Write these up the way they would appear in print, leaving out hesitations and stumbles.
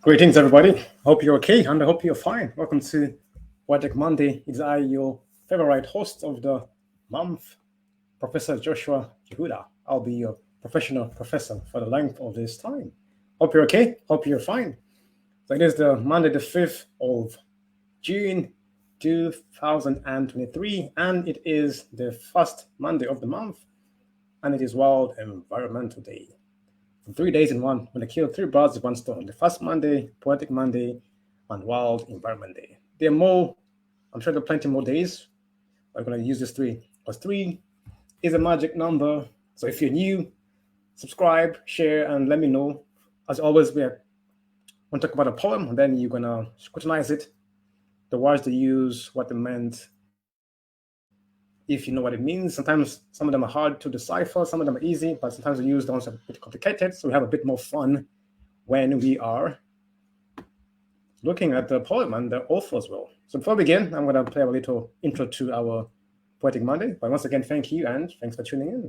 Greetings, everybody. Hope you're okay, and I hope you're fine. Welcome to Poetic Monday. It's I, your favorite host of the month, Professor Joshua Yehuda. I'll be your professional professor for the length of this time. Hope you're okay. Hope you're fine. So it is the Monday, the 5th of June, 2023, and it is the first Monday of the month, and it is World Environmental Day. 3 days in one, when I kill three birds with one stone. The first Monday, Poetic Monday, and World Environment Day. There are more, I'm sure there are plenty more days. I'm going to use this three, because three is a magic number. So if you're new, subscribe, share, and let me know. As always, we want to talk about a poem, and then you're going to scrutinize it, the words they use, what they meant, if you know what it means. Sometimes some of them are hard to decipher, some of them are easy, but sometimes we use the ones that are a bit complicated, so we have a bit more fun when we are looking at the poem and the author as well. So before we begin, I'm going to play a little intro to our Poetic Monday. But once again, thank you, and thanks for tuning in.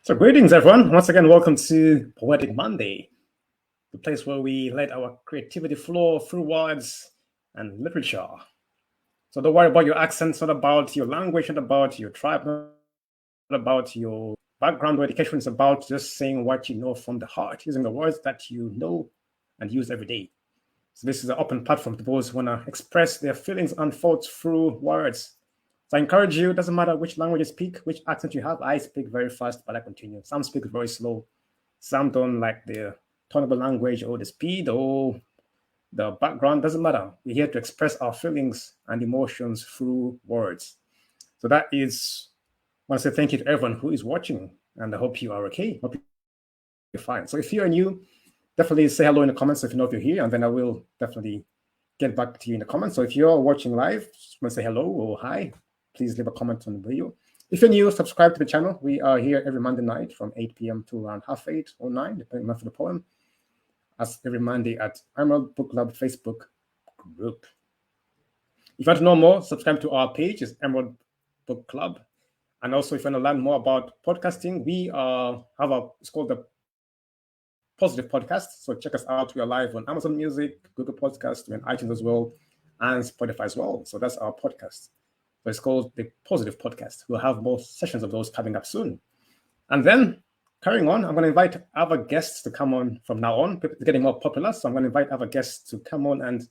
So greetings, everyone. Once again, welcome to Poetic Monday, the place where we let our creativity flow through words and literature. So don't worry about your accents, not about your language, not about your tribe, not about your background or education. It's about just saying what you know from the heart, using the words that you know and use every day. So this is an open platform to those who want to express their feelings and thoughts through words. So I encourage you, it doesn't matter which language you speak, which accent you have. I speak very fast, but I continue. Some speak very slow. Some don't like the tone of the language or the speed or the background. Doesn't matter. We're here to express our feelings and emotions through words. So that is, I want to say thank you to everyone who is watching, and I hope you are okay. Hope you're fine. So if you are new, definitely say hello in the comments if you know if you're here, and then I will definitely get back to you in the comments. So if you're watching live, just want to say hello or hi, please leave a comment on the video. If you're new, subscribe to the channel. We are here every Monday night from 8 p.m. to around 8:30 or 9, depending on the poem, as every Monday at Emerald Book Club Facebook group. If you want to know more, subscribe to our page, it's Emerald Book Club. And also, if you want to learn more about podcasting, we it's called the Positive Podcast. So check us out. We are live on Amazon Music, Google Podcasts, and iTunes as well, and Spotify as well. So that's our podcast. So it's called the Positive Podcast. We'll have more sessions of those coming up soon. And then carrying on, I'm going to invite other guests to come on from now on. It's getting more popular, so I'm going to invite other guests to come on and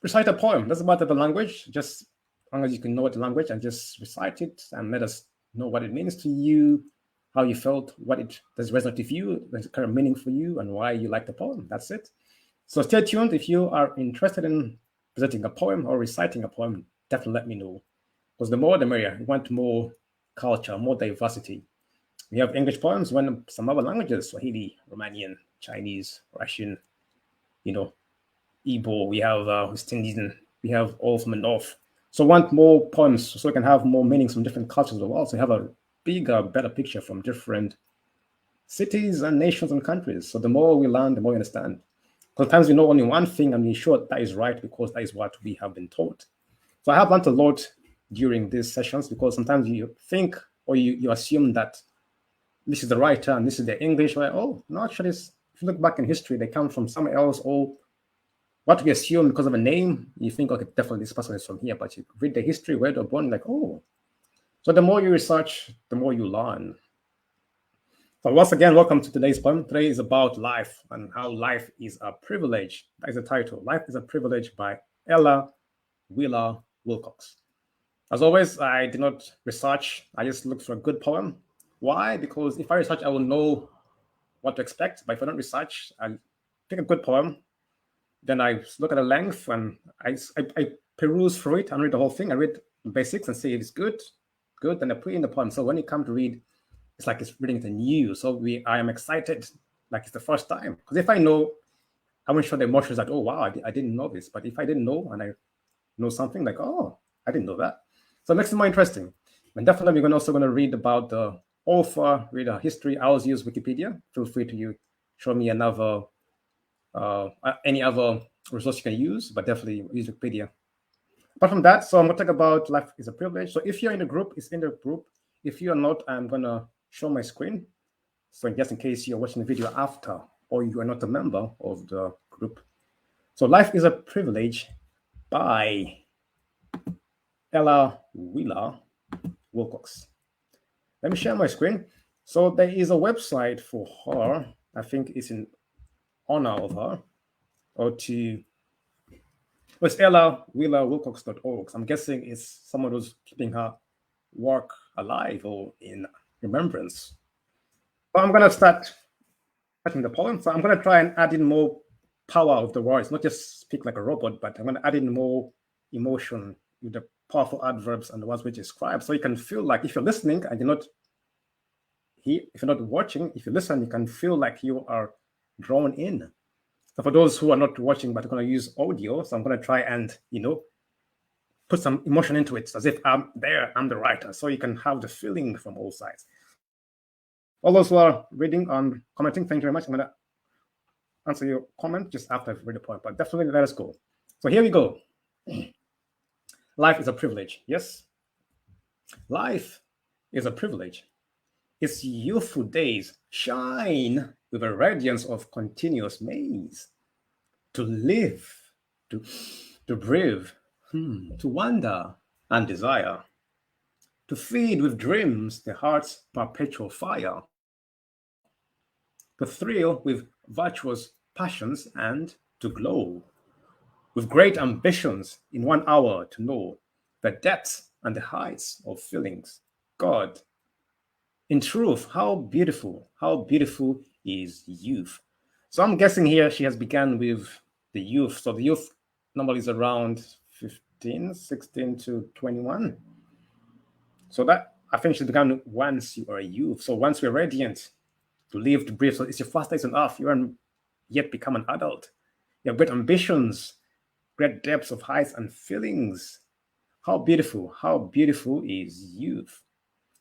recite a poem. Doesn't matter the language, just as long as you can know the language, and just recite it and let us know what it means to you, how you felt, what it does resonate with you, the kind of meaning for you, and why you like the poem. That's it. So stay tuned. If you are interested in presenting a poem or reciting a poem, definitely let me know. Because the more the merrier. We want more culture, more diversity. We have English poems, when some other languages, Swahili, Romanian, Chinese, Russian, Igbo, we have West Indian, we have all from the north. So we want more poems so we can have more meanings from different cultures of the world. So we have a bigger, better picture from different cities and nations and countries. So the more we learn, the more we understand. Sometimes we know only one thing and we're sure that is right because that is what we have been taught. So I have learned a lot during these sessions, because sometimes you think or you assume that this is the writer and this is the English. Like, oh, no, actually, if you look back in history, they come from somewhere else, or what we assume because of a name, you think, okay, definitely this person is from here, but you read the history, where they're born, like, oh. So the more you research, the more you learn. So once again, welcome to today's poem. Today is about life and how life is a privilege. That is the title. Life is a Privilege by Ella Wheeler Wilcox. As always, I did not research. I just looked for a good poem. Why? Because if I research, I will know what to expect. But if I don't research, I pick a good poem. Then I look at the length and I peruse through it and read the whole thing. I read the basics and see if it's good, then I put in the poem. So when you come to read, it's like it's reading it anew. So I am excited, like it's the first time. Because if I know, I won't show the emotions that, oh, wow, I didn't know this. But if I didn't know and I know something, like, oh, I didn't know that. So it makes it more interesting. And definitely we're also going to read about the author, read her history. I always use Wikipedia. Feel free to show me another, any other resource you can use, but definitely use Wikipedia. Apart from that, so I'm going to talk about life is a privilege. So if you're in the group, it's in the group. If you're not, I'm going to show my screen. So just in case you're watching the video after, or you are not a member of the group. So Life is a Privilege by Ella Wheeler Wilcox. Let me share my screen. So there is a website for her. I think it's in honor of her. It's ellawheelerwilcox.org. I'm guessing it's someone who's keeping her work alive or in remembrance. But I'm going to start writing the poem. So I'm going to try and add in more power of the words, not just speak like a robot, but I'm going to add in more emotion with the powerful adverbs and the words which describe. So you can feel like if you're listening and if you're not watching, if you listen, you can feel like you are drawn in. So for those who are not watching but are going to use audio, so I'm going to try and, put some emotion into it as if I'm there, I'm the writer. So you can have the feeling from all sides. All those who are reading and commenting, thank you very much. I'm going to answer your comment just after I've read the point, but definitely let us go. So here we go. Life is a privilege. Yes, life is a privilege. Its youthful days shine with a radiance of continuous maze. To live, to breathe, to wonder and desire. To feed with dreams the heart's perpetual fire. To thrill with virtuous passions and to glow. With great ambitions in 1 hour to know the depths and the heights of feelings. God, in truth, how beautiful is youth. So I'm guessing here she has begun with the youth. So the youth normally is around 16 to 21. So that I think she's begun once you are a youth. So once you're radiant to live, to breathe. So it's your first days on earth. You haven't yet become an adult. You have great ambitions, great depths of heights and feelings. How beautiful is youth.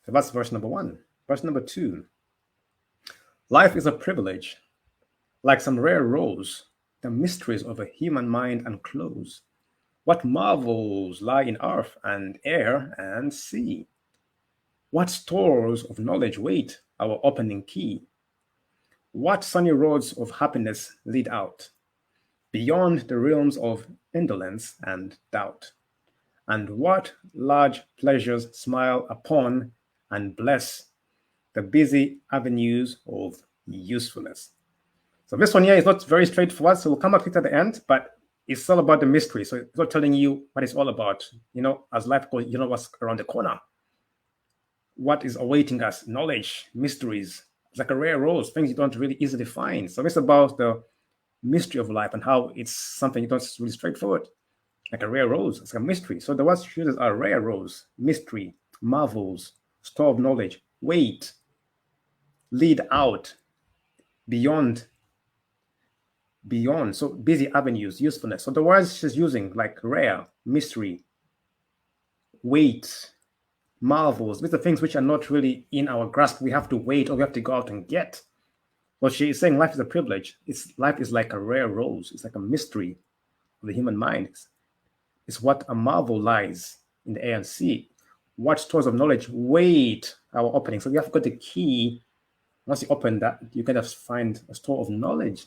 So that's verse number 1. Verse number 2. Life is a privilege. Like some rare rose, the mysteries of a human mind unclose. What marvels lie in earth and air and sea? What stores of knowledge wait our opening key? What sunny roads of happiness lead out, beyond the realms of indolence and doubt? And what large pleasures smile upon and bless the busy avenues of usefulness. So this one here is not very straightforward, so we'll come back to it at the end, but it's all about the mystery. So it's not telling you what it's all about. As life goes, you know what's around the corner. What is awaiting us? Knowledge, mysteries. It's like a rare rose, things you don't really easily find. So it's about the mystery of life and how it's something you don't really straightforward. Like a rare rose, it's a mystery. So the words chooses are rare rose, mystery, marvels, store of knowledge, wait, lead out, beyond. So busy avenues, usefulness. So the words she's using, like rare, mystery, wait, marvels, these are things which are not really in our grasp. We have to wait or we have to go out and get. Well, she is saying life is a privilege. Life is like a rare rose. It's like a mystery of the human mind. It's what a marvel lies in the air and sea. What stores of knowledge wait our opening. So you have got the key. Once you open that, you kind of find a store of knowledge.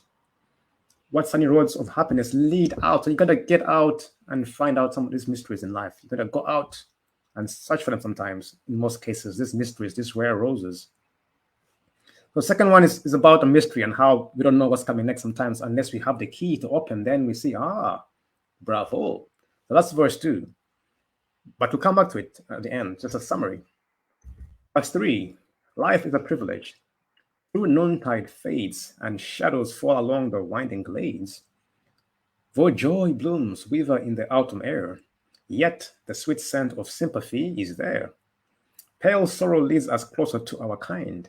What sunny roads of happiness lead out. So you gotta get out and find out some of these mysteries in life. You gotta go out and search for them sometimes. In most cases, these mysteries, these rare roses. The second one is about a mystery and how we don't know what's coming next sometimes unless we have the key to open. Then we see, bravo. So that's verse 2. But we'll come back to it at the end, just a summary. Verse 3, life is a privilege. Through noontide fades and shadows fall along the winding glades, though joy blooms wither in the autumn air, yet the sweet scent of sympathy is there. Pale sorrow leads us closer to our kind,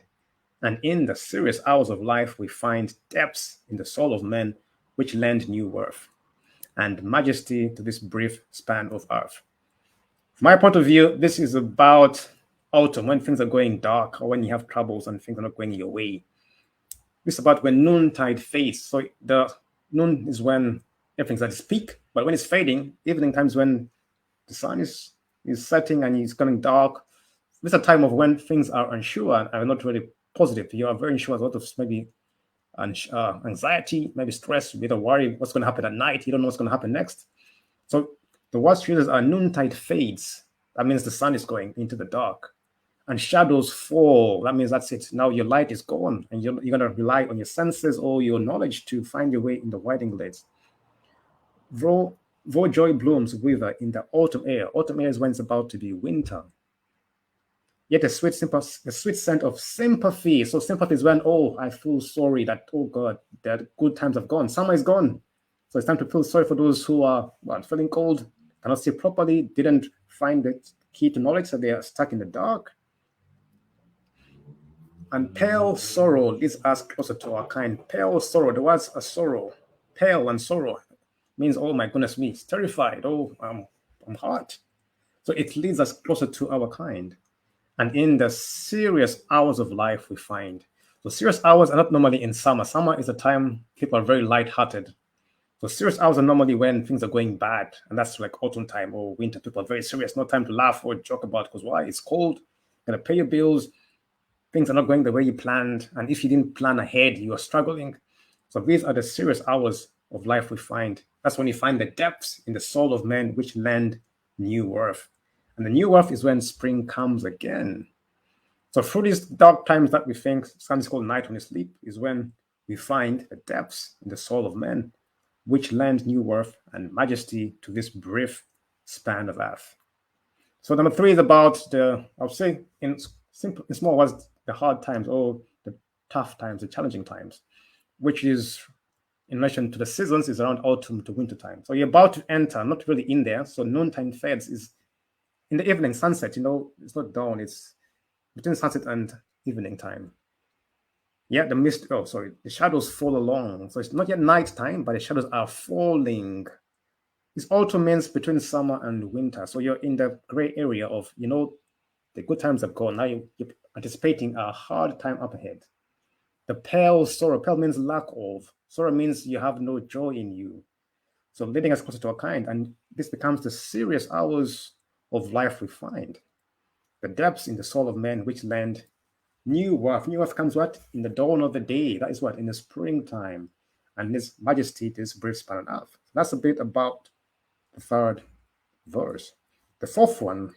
and in the serious hours of life we find depths in the soul of men which lend new worth and majesty to this brief span of earth. From my point of view, this is about autumn, when things are going dark or when you have troubles and things are not going your way. This is about when noontide fades. So the noon is when everything's at its peak, but when it's fading, evening times when the sun is setting and it's going dark. This is a time of when things are unsure and are not really positive. You are very unsure, a lot of maybe anxiety, maybe stress, a bit of worry, what's going to happen at night. You don't know what's going to happen next. So the words chooses are noontide fades. That means the sun is going into the dark. And shadows fall. That means that's it. Now your light is gone, and you're going to rely on your senses or your knowledge to find your way in the winding glades. Though joy blooms wither in the autumn air. Autumn air is when it's about to be winter. Yet a sweet scent of sympathy. So sympathy is when, I feel sorry that, God, the good times have gone. Summer is gone. So it's time to feel sorry for those who are feeling cold, cannot see properly, didn't find the key to knowledge, so they are stuck in the dark. And pale sorrow leads us closer to our kind. Pale sorrow, the words are sorrow. Pale and sorrow means, oh my goodness me, it's terrified. I'm hurt. So it leads us closer to our kind. And in the serious hours of life we find. So serious hours are not normally in summer. Summer is a time people are very light-hearted. So serious hours are normally when things are going bad. And that's like autumn time or winter. People are very serious. No time to laugh or joke about, because why? It's cold. You're going to pay your bills. Things are not going the way you planned. And if you didn't plan ahead, you are struggling. So these are the serious hours of life we find. That's when you find the depths in the soul of men which lend new worth. And the new worth is when spring comes again. So through these dark times that we think sometimes called night when you sleep is when we find the depths in the soul of men which lend new worth and majesty to this brief span of earth. So number 3 is about I'll say in small words, the hard times or the tough times, the challenging times, which is in relation to the seasons is around autumn to winter time. So you're about to enter, not really in there. So noontime fades is in the evening, sunset, it's not dawn, it's between sunset and evening time. Yeah, the shadows fall along. So it's not yet night time, but the shadows are falling. This autumn means between summer and winter. So you're in the gray area of, the good times have gone. Now you're anticipating a hard time up ahead. The pale sorrow. Pale means lack of. Sorrow means you have no joy in you. So leading us closer to our kind. And this becomes the serious hours of life we find. The depths in the soul of men which lend new worth. New worth comes what? In the dawn of the day. That is what? In the springtime. And this majesty, this brief span on earth. That's a bit about the third verse. The fourth one,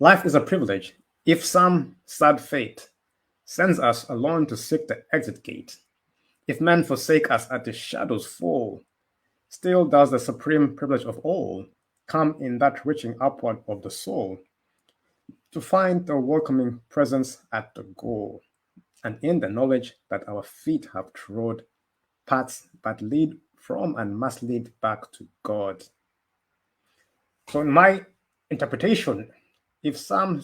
life is a privilege. If some sad fate sends us alone to seek the exit gate, if men forsake us at the shadows fall, still does the supreme privilege of all come in that reaching upward of the soul to find the welcoming presence at the goal, and in the knowledge that our feet have trod paths that lead from and must lead back to God. So, in my interpretation, if some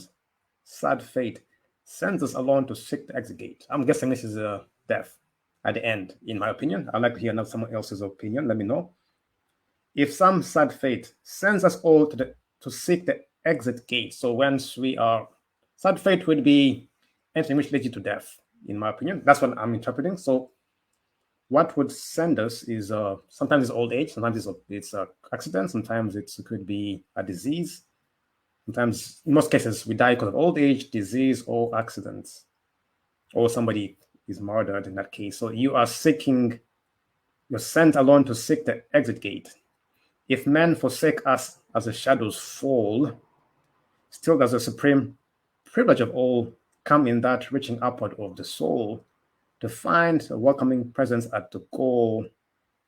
sad fate sends us along to seek the exit gate, I'm guessing this is a death at the end, in my opinion. I'd like to hear someone else's opinion. Let me know. If some sad fate sends us all to seek the exit gate, so once we are, sad fate would be anything which leads you to death, in my opinion. That's what I'm interpreting. So what would send us is sometimes it's old age, sometimes it's accident, sometimes it could be a disease. Sometimes, in most cases, we die because of old age, disease, or accidents, or somebody is murdered in that case. So you're sent alone to seek the exit gate. If men forsake us as the shadows fall, still does the supreme privilege of all come in that reaching upward of the soul to find a welcoming presence at the goal,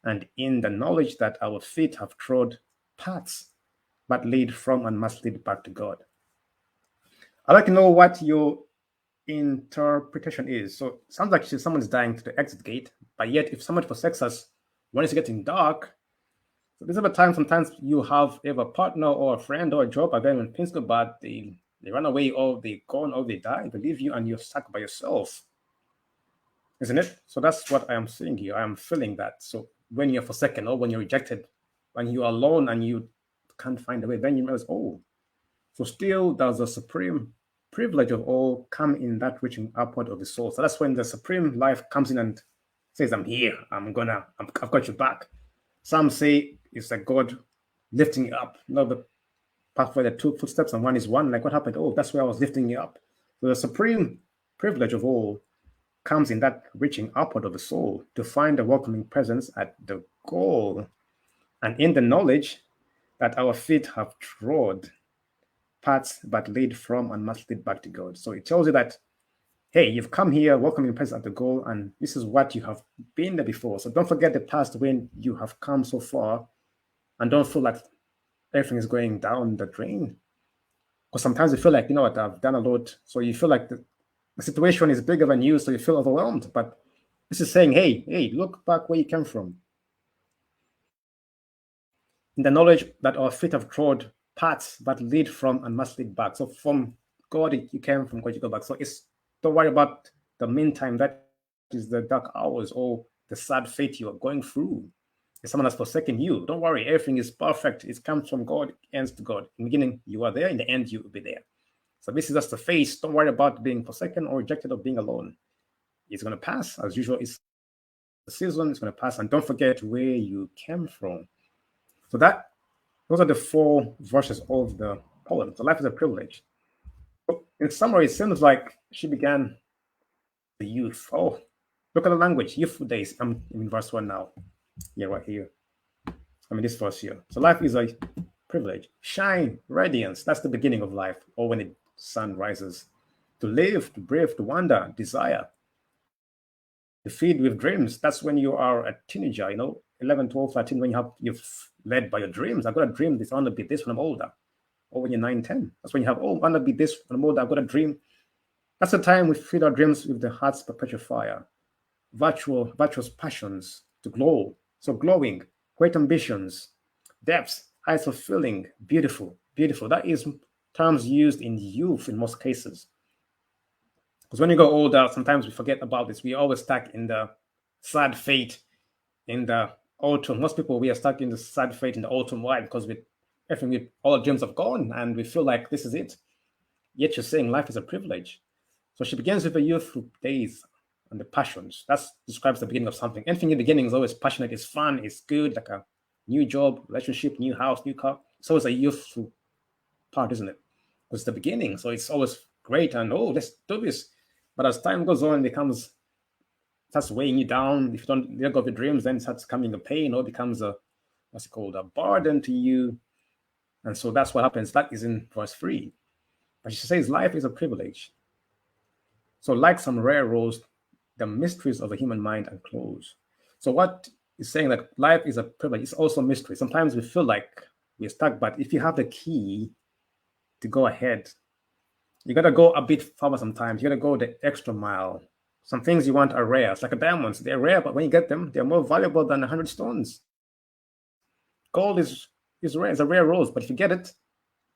and in the knowledge that our feet have trod paths that lead from and must lead back to God. I'd like to know what your interpretation is. So it sounds like someone is dying to the exit gate, but yet if someone forsakes us when it's getting dark, so this is a time sometimes you have a partner or a friend or a job, but then when things go bad, they run away or they go or they die, they leave you and you're stuck by yourself. Isn't it? So that's what I am seeing here. I am feeling that. So when you're forsaken or when you're rejected, when you're alone and you can't find a way, then you realize, oh, so still does the supreme privilege of all come in that reaching upward of the soul. So that's when the supreme life comes in and says, I'm here. I've got your back. Some say it's like God lifting you up. You know, the pathway, the two footsteps, and one is one. Like what happened? Oh, that's where I was lifting you up. So the supreme privilege of all comes in that reaching upward of the soul to find a welcoming presence at the goal, and in the knowledge that our feet have trod paths that lead from and must lead back to God. So it tells you that, hey, you've come here, welcoming presence at the goal, and this is what you have been there before. So don't forget the past when you have come so far, and don't feel like everything is going down the drain. Because sometimes you feel like, you know what, I've done a lot. So you feel like the situation is bigger than you, so you feel overwhelmed. But this is saying, hey, look back where you came from. In the knowledge that our feet have trod paths that lead from and must lead back. So from God you came, from God you go back. So don't worry about the meantime. That is the dark hours or the sad fate you are going through. If someone has forsaken you, don't worry. Everything is perfect. It comes from God, it ends to God. In the beginning, you are there. In the end, you will be there. So this is just the phase. Don't worry about being forsaken or rejected or being alone. It's going to pass. As usual, it's the season. It's going to pass. And don't forget where you came from. So those are the 4 verses of the poem. So life is a privilege. So in summary, it seems like she began the youth. Oh, look at the language. Youthful days. I'm in verse 1 now. Yeah, right here. This verse here. So life is a privilege. Shine, radiance. That's the beginning of life, or when the sun rises. To live, to breathe, to wonder, desire. To feed with dreams. That's when you are a teenager, 11, 12, 13, when you're led by your dreams. I've got a dream this, I want to be this when I'm older. Or when you're 9, 10. That's when you have, I want to be this when I'm older. I've got a dream. That's the time we feed our dreams with the heart's perpetual fire. Virtuous passions to glow. So glowing, great ambitions, depths, eyes of feeling, beautiful. That is terms used in youth in most cases. Because when you go older, sometimes we forget about this. We always stuck in the sad fate in the autumn. Most people, we are stuck in the sad fate in the autumn. Why? Because all our dreams have gone and we feel like this is it. Yet you're saying life is a privilege. So she begins with the youthful days and the passions. That describes the beginning of something. Anything in the beginning is always passionate, it's fun, it's good, like a new job, relationship, new house, new car. It's always a youthful part, isn't it? Because it's the beginning. So it's always great and, let's do this. But as time goes on, it starts weighing you down. If you don't let go of your dreams, then it starts becoming a pain or becomes a burden to you. And so that's what happens. That is in verse 3. But she says, life is a privilege. So, like some rare rose, the mysteries of the human mind are closed. So, what is saying that life is a privilege? It's also a mystery. Sometimes we feel like we're stuck, but if you have the key to go ahead, you got to go a bit farther sometimes. You got to go the extra mile. Some things you want are rare. It's like diamonds. They're rare, but when you get them, they're more valuable than 100 stones. Gold is rare. It's a rare rose, but if you get it,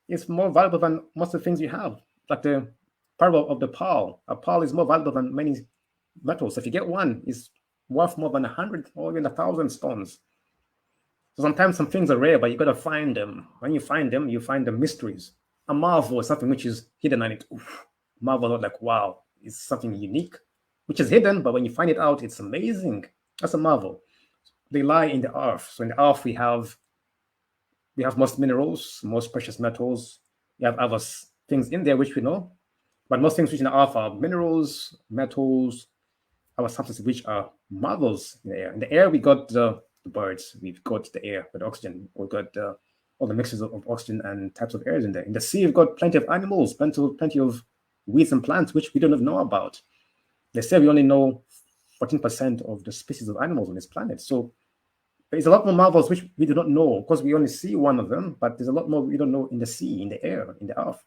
it's more valuable than most of the things you have. Like the parable of the pearl. A pearl is more valuable than many metals. If you get one, it's worth more than 100 or even 1,000 stones. So sometimes some things are rare, but you got to find them. When you find them, you find the mysteries. A marvel is something which is hidden, and it marvel, like, wow, it's something unique, which is hidden, but when you find it out, it's amazing. That's a marvel. They lie in the earth. So in the earth, we have most minerals, most precious metals. We have other things in there which we know, but most things which in the earth are minerals, metals, our substances which are marvels in the air. In the air, we got the birds, we've got the air with oxygen, we've got all the mixtures of oxygen and types of airs in there. In the sea, we've got plenty of animals, plenty of weeds and plants which we don't even know about. They say we only know 14% of the species of animals on this planet. So there's a lot more marvels which we do not know, because we only see one of them, but there's a lot more we don't know in the sea, in the air, in the earth.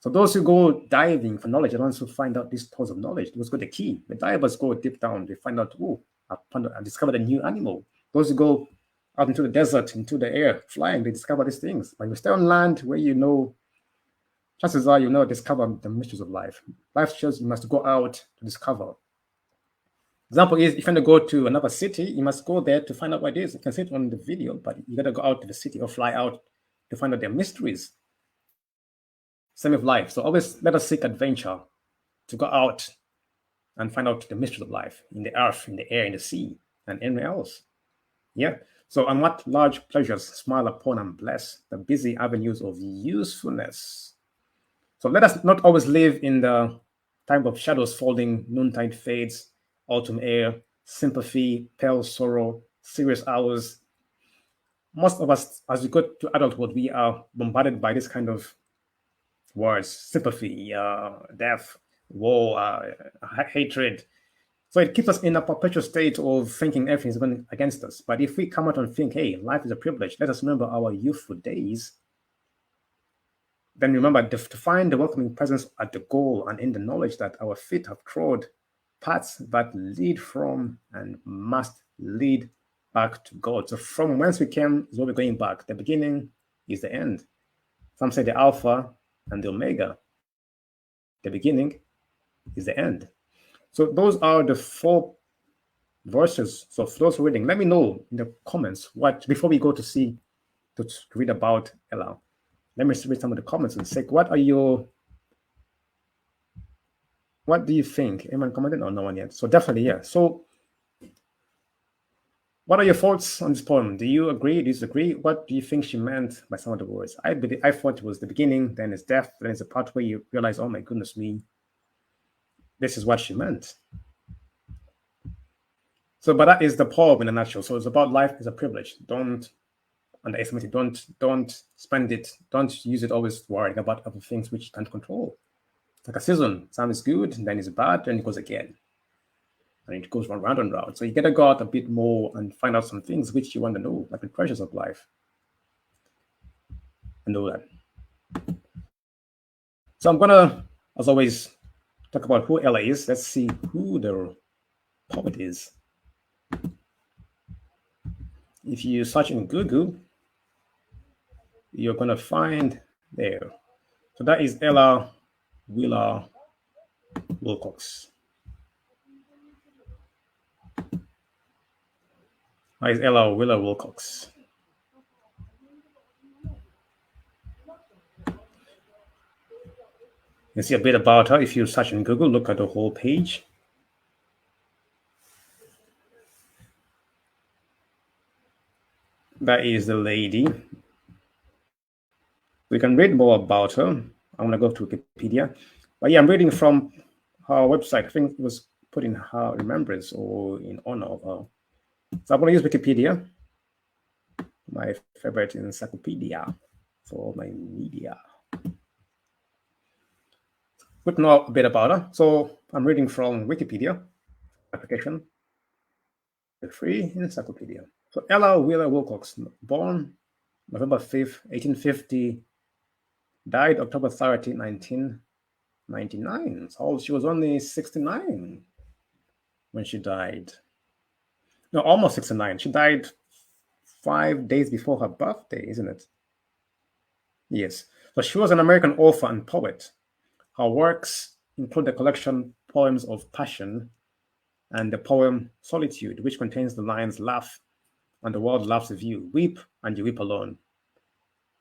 So those who go diving for knowledge are the ones who find out these stores of knowledge. Those got the key. The divers go deep down. They find out, I discovered a new animal. Those who go out into the desert, into the air, flying, they discover these things. When you stay on land where you know, chances are you know discover the mysteries of life. Life shows you must go out to discover. Example is, if you want to go to another city, you must go there to find out what it is. You can see it on the video, but you got to go out to the city or fly out to find out their mysteries. Same with life. So always let us seek adventure to go out and find out the mysteries of life in the earth, in the air, in the sea, and anywhere else. Yeah. So, and what large pleasures smile upon and bless the busy avenues of usefulness. So let us not always live in the time of shadows falling, noontide fades, autumn air, sympathy, pale sorrow, serious hours. Most of us, as we go to adulthood, we are bombarded by this kind of words: sympathy, death, war, hatred. So it keeps us in a perpetual state of thinking everything is going against us. But if we come out and think, hey, life is a privilege, let us remember our youthful days. Then remember to find the welcoming presence at the goal, and in the knowledge that our feet have trod paths that lead from and must lead back to God. So from whence we came is where we're going back. The beginning is the end. Some say the Alpha and the Omega. The beginning is the end. So those are the 4 verses. So for those reading, let me know in the comments what, before we go to read about Ella. Let me read some of the comments and say, what do you think? Anyone commented? No, no one yet. So definitely, yeah. So what are your thoughts on this poem? Do you agree? Disagree? What do you think she meant by some of the words? I thought it was the beginning, then it's death, then it's the part where you realize, oh my goodness me, this is what she meant. So, but that is the poem in a nutshell. So it's about life is a privilege. Don't underestimate it. Don't spend it. Don't use it always worrying about other things which you can't control. It's like a season. Some is good, then it's bad, then it goes again. And it goes round and round. So you gotta go out a bit more and find out some things which you want to know, like the pressures of life. And all that. So I'm gonna, as always, talk about who Ella is. Let's see who the poet is. If you search in Google, you're gonna find there. So that is Ella Wheeler Wilcox. That is Ella Wheeler Wilcox. You can see a bit about her if you search in Google, look at the whole page. That is the lady. We can read more about her. I'm gonna go to Wikipedia. But yeah, I'm reading from her website. I think it was put in her remembrance or in honor of her. So I'm gonna use Wikipedia, my favorite encyclopedia. for my media. Good to know a bit about her. So I'm reading from Wikipedia application, the free encyclopedia. So Ella Wheeler Wilcox, born November 5th, 1850, died October 30, 1999. So she was only 69 when she died. No, almost 69. She died 5 days before her birthday, isn't it? Yes. So she was an American author and poet. Her works include the collection Poems of Passion and the poem Solitude, which contains the lines Laugh and the world laughs with you, weep and you weep alone.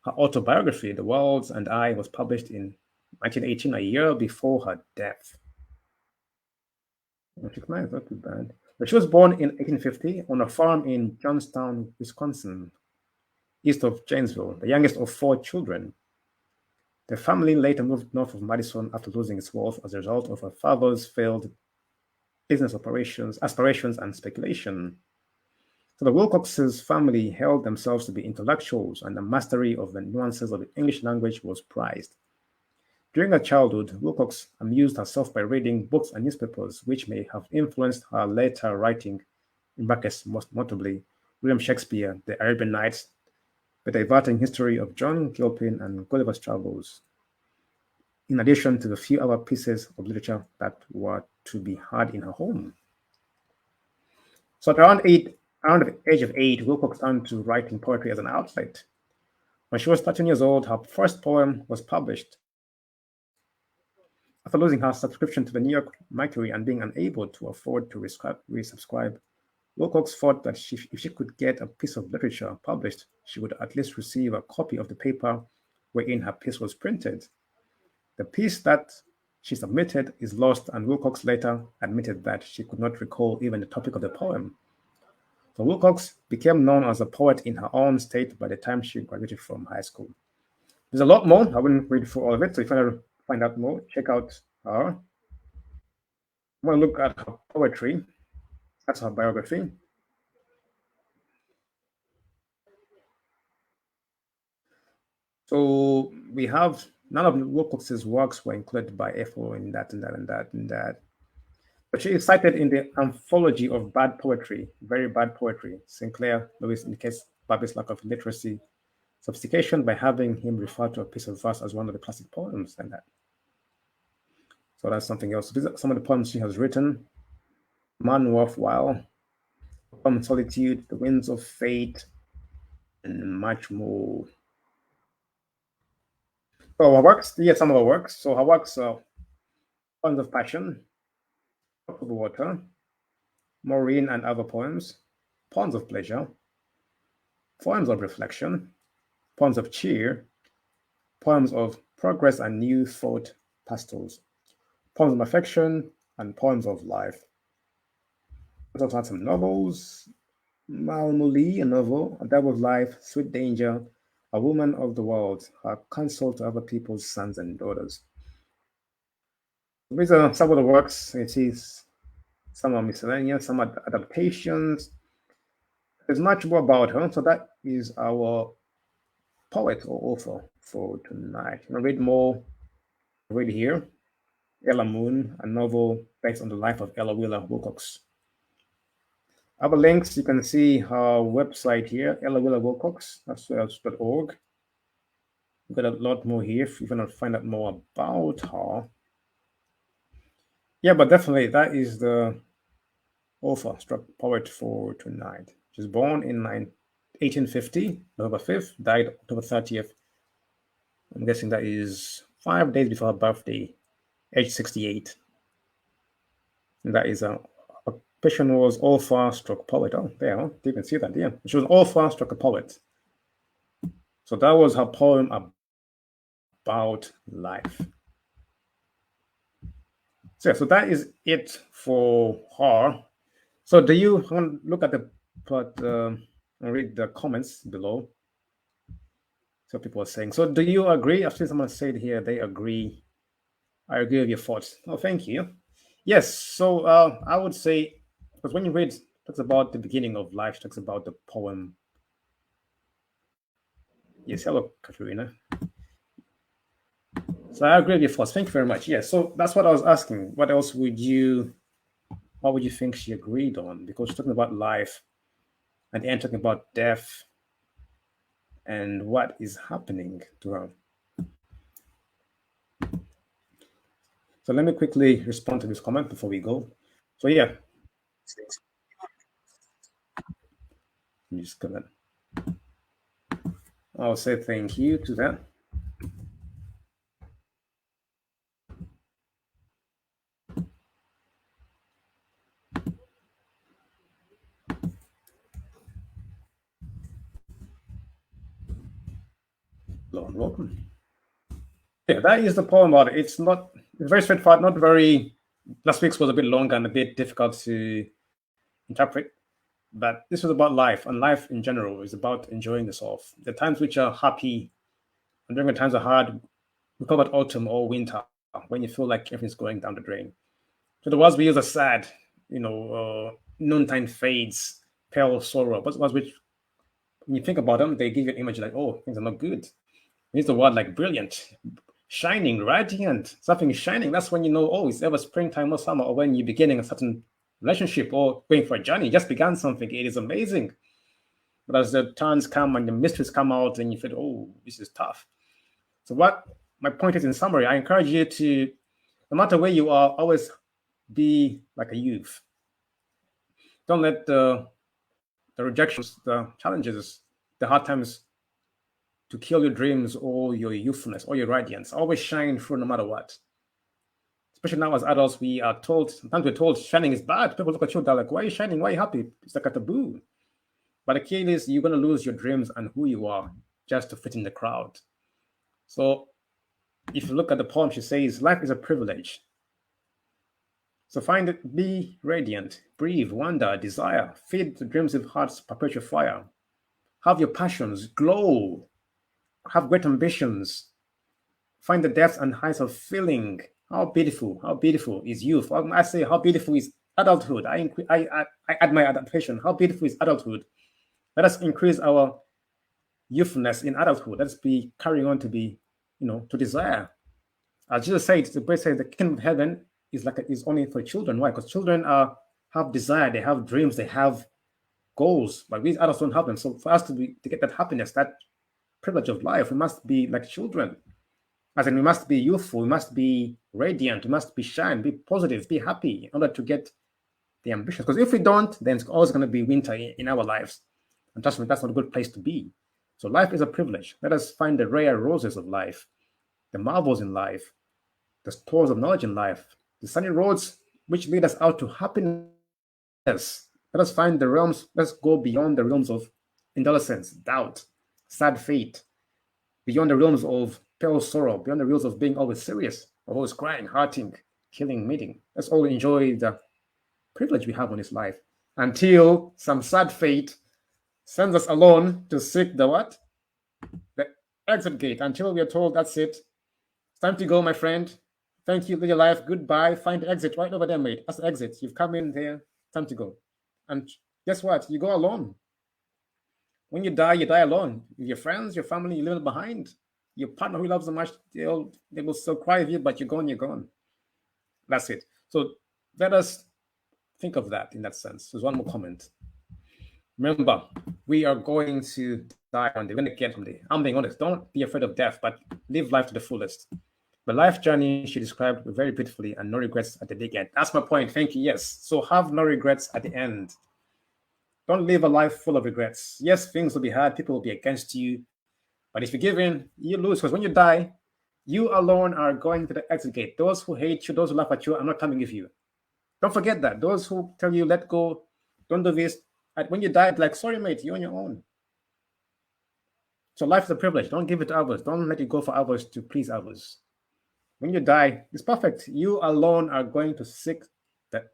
Her autobiography, The World and I, was published in 1918, a year before her death. Which is nice, not too bad. But she was born in 1850 on a farm in Johnstown, Wisconsin, east of Janesville, the youngest of four children. The family later moved north of Madison after losing its wealth as a result of her father's failed business aspirations, and speculation. So the Wilcox's family held themselves to be intellectuals, and the mastery of the nuances of the English language was prized. During her childhood, Wilcox amused herself by reading books and newspapers, which may have influenced her later writing, in brackets most notably William Shakespeare, The Arabian Nights, The Diverting History of John Gilpin, and Gulliver's Travels, in addition to the few other pieces of literature that were to be had in her home. So at around the age of 8, Wilcox turned to writing poetry as an outlet. When she was 13 years old, her first poem was published. After losing her subscription to the New York Mercury and being unable to afford to resubscribe, Wilcox thought that if she could get a piece of literature published, she would at least receive a copy of the paper wherein her piece was printed. The piece that she submitted is lost, and Wilcox later admitted that she could not recall even the topic of the poem. So Wilcox became known as a poet in her own state by the time she graduated from high school. There's a lot more. I wouldn't read through all of it. So if you want to find out more, check out her. I want to look at her poetry. That's her biography. So we have none of Wilcox's works were included by FO in that and that and that and that. But she is cited in the Anthology of Bad Poetry, Very Bad Poetry. Sinclair Lewis indicates Barby's lack of literacy sophistication by having him refer to a piece of verse as one of the classic poems and that. So that's something else. These are some of the poems she has written. Man Worthwhile, Poem Solitude, The Winds of Fate, and much more. So her works, some of her works. So her works are Poems of Passion, Drop of Water, Maureen and Other Poems, Poems of Pleasure, Poems of Reflection, Poems of Cheer, Poems of Progress and New Thought Pastels, Poems of Affection, and Poems of Life. We also had some novels. Malmuli, a novel, A Devil's Life, Sweet Danger, A Woman of the World, Her Counsel to Other People's Sons and Daughters. These are some of the works. It is some are miscellaneous, some are adaptations. There's much more about her. So that is our poet or author for tonight. You want to read more? Read here. Ella Moon, a novel based on the life of Ella Wheeler Wilcox. Other links, you can see her website here, Ella Wheeler Wilcox, that's.org. We've got a lot more here if you want to find out more about her. Yeah, but definitely that is the author, struck poet for tonight. She was born in 1850, November 5th, died October 30th. I'm guessing that is 5 days before her birthday, age 68. And that is a patient was author, struck poet. Oh, there, you can see that, yeah. She was author, struck a poet. So that was her poem about life. So that is it for her. So do you want to look at the and read the comments below? So people are saying. So do you agree? I've seen someone said here they agree. I agree with your thoughts. Oh, thank you. Yes. So I would say because when you read, it talks about the beginning of life, talks about the poem. Yes, hello, Katerina. So I agree with you first. Thank you very much. Yes, so that's what I was asking. What would you think she agreed on? Because she's talking about life and then talking about death and what is happening to her. So let me quickly respond to this comment before we go. So yeah, I'm just gonna. I'll say thank you to that. Hello and welcome. Yeah, that is the problem about it. It's very straightforward, not very. Last week's was a bit long and a bit difficult to interpret, but this was about life, and life in general is about enjoying yourself. The times which are happy and during the times are hard, we call it autumn or winter, when you feel like everything's going down the drain. So the words we use are sad, noontime fades, pale sorrow. But words which, when you think about them, they give you an image like, oh, things are not good. Use the word like brilliant, shining, radiant, something is shining. That's when you know, oh, it's ever springtime or summer, or when you're beginning a certain relationship or going for a journey. You just began something. It is amazing. But as the turns come and the mysteries come out, and you feel, oh, this is tough. So what my point is, in summary, I encourage you to, no matter where you are, always be like a youth. Don't let the rejections, the challenges, the hard times to kill your dreams or your youthfulness or your radiance. Always shine through no matter what. Especially now as adults, we are told, sometimes we're told shining is bad. People look at you, they're like, why are you shining? Why are you happy? It's like a taboo. But the key is you're going to lose your dreams and who you are just to fit in the crowd. So if you look at the poem, she says, life is a privilege. So find it, be radiant, breathe, wonder, desire, feed the dreams of heart's perpetual fire. Have your passions, glow, have great ambitions, find the depths and heights of feeling. How beautiful is youth. I say, how beautiful is adulthood. I add my adaptation. How beautiful is adulthood. Let us increase our youthfulness in adulthood. Let us be carrying on to be, to desire. As Jesus said, the Bible says the kingdom of heaven is only for children. Why? Because children have desire, they have dreams, they have goals, but we adults don't have them. So for us to get that happiness, that privilege of life, we must be like children. As in, we must be youthful, we must be radiant, we must be shine, be positive, be happy in order to get the ambition. Because if we don't, then it's always going to be winter in our lives. And trust me, that's not a good place to be. So life is a privilege. Let us find the rare roses of life, the marvels in life, the stores of knowledge in life, the sunny roads which lead us out to happiness. Let us find the realms, let's go beyond the realms of adolescence, doubt, sad fate, beyond the realms of pale sorrow, beyond the realms of being always serious, always crying, hurting, killing, meeting. Let's all enjoy the privilege we have on this life until some sad fate sends us alone to seek the what? The exit gate, until we are told that's it. It's time to go, my friend. Thank you, live your life. Goodbye. Find the exit right over there, mate. That's the exit. You've come in there. Time to go. And guess what? You go alone. When you die alone. Your friends, your family, you leave it behind. Your partner who loves you much, they will still cry with you, but you're gone. That's it. So let us think of that in that sense. There's one more comment. Remember, we are going to die one day. We're going to get someday. I'm being honest. Don't be afraid of death, but live life to the fullest. The life journey she described very beautifully, and no regrets at the big end. That's my point. Thank you. Yes. So have no regrets at the end. Don't live a life full of regrets. Yes, things will be hard. People will be against you. But if you give in, you lose. Because when you die, you alone are going to the exit gate. Those who hate you, those who laugh at you, are not coming with you. Don't forget that. Those who tell you, let go, don't do this. When you die, like, sorry, mate, you're on your own. So life is a privilege. Don't give it to others. Don't let it go for others to please others. When you die, it's perfect. You alone are going to seek the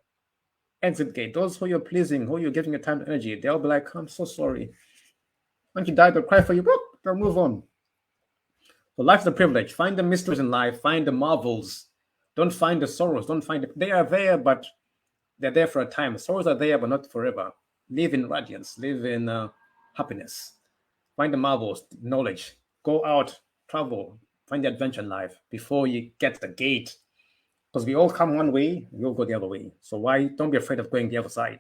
exit gate. Those who you're pleasing, who you're giving your time and energy, they'll be like, I'm so sorry. When you die, they'll cry for you. They'll move on. So life is a privilege. Find the mysteries in life. Find the marvels. Don't find the sorrows. They are there, but they're there for a time. Sorrows are there, but not forever. Live in radiance. Live in happiness. Find the marvels, knowledge. Go out, travel, find the adventure in life before you get to the gate. Because we all come one way, we all go the other way. So why don't be afraid of going the other side?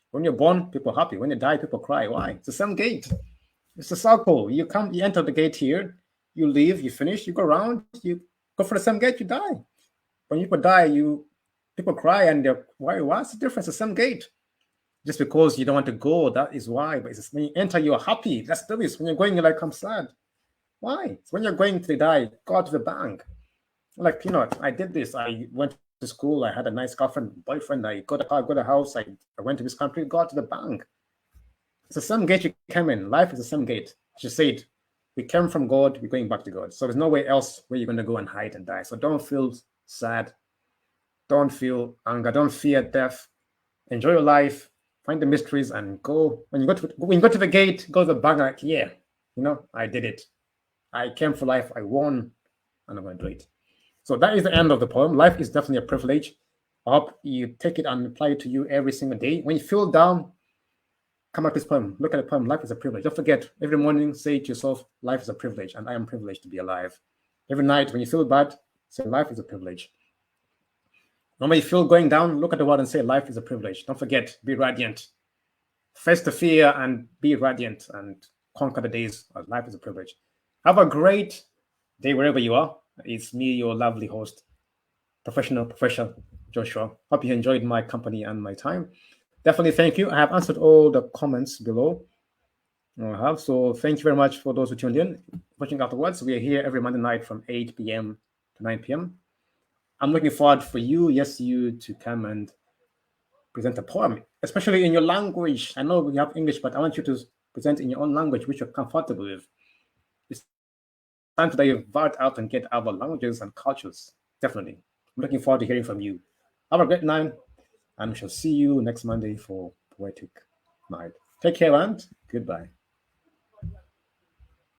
When you're born, people are happy. When you die, people cry. Why? It's the same gate. It's a circle. You come, you enter the gate here, you leave, you finish, you go around, you go for the same gate, you die. When people die, people cry and they're why? What's the difference? The same gate. Just because you don't want to go, that is why. But it's when you enter, you're happy. That's the reason. When you're going, you're like, I'm sad. Why? It's when you're going to die, go to the bank. Like, I did this. I went to school. I had a nice girlfriend, boyfriend. I got a car, got a house. I went to this country, got to the bank. It's the same gate you came in. Life is the same gate. She said, we came from God, we're going back to God. So there's no way else where you're going to go and hide and die. So don't feel sad. Don't feel anger. Don't fear death. Enjoy your life. Find the mysteries and go. When you go to the gate, go to the bank like, yeah, I did it. I came for life. I won, and I'm going to do it. So that is the end of the poem. Life is definitely a privilege. I hope you take it and apply it to you every single day. When you feel down, come up with this poem. Look at the poem. Life is a privilege. Don't forget, every morning, say to yourself, life is a privilege, and I am privileged to be alive. Every night, when you feel bad, say, life is a privilege. When you feel going down, look at the world and say, life is a privilege. Don't forget, be radiant. Face the fear and be radiant and conquer the days. Life is a privilege. Have a great day wherever you are. It's me, your lovely host, Professional Joshua. Hope you enjoyed my company and my time. Definitely thank you. I have answered all the comments below. So thank you very much for those who tuned in. Watching afterwards, we are here every Monday night from 8 p.m. to 9 p.m. I'm looking forward for you to come and present a poem, especially in your language. I know we have English, but I want you to present in your own language, which you're comfortable with. It's time to divert out and get other languages and cultures. Definitely. I'm looking forward to hearing from you. Have a great night, and we shall see you next Monday for Poetic Night. Take care and goodbye.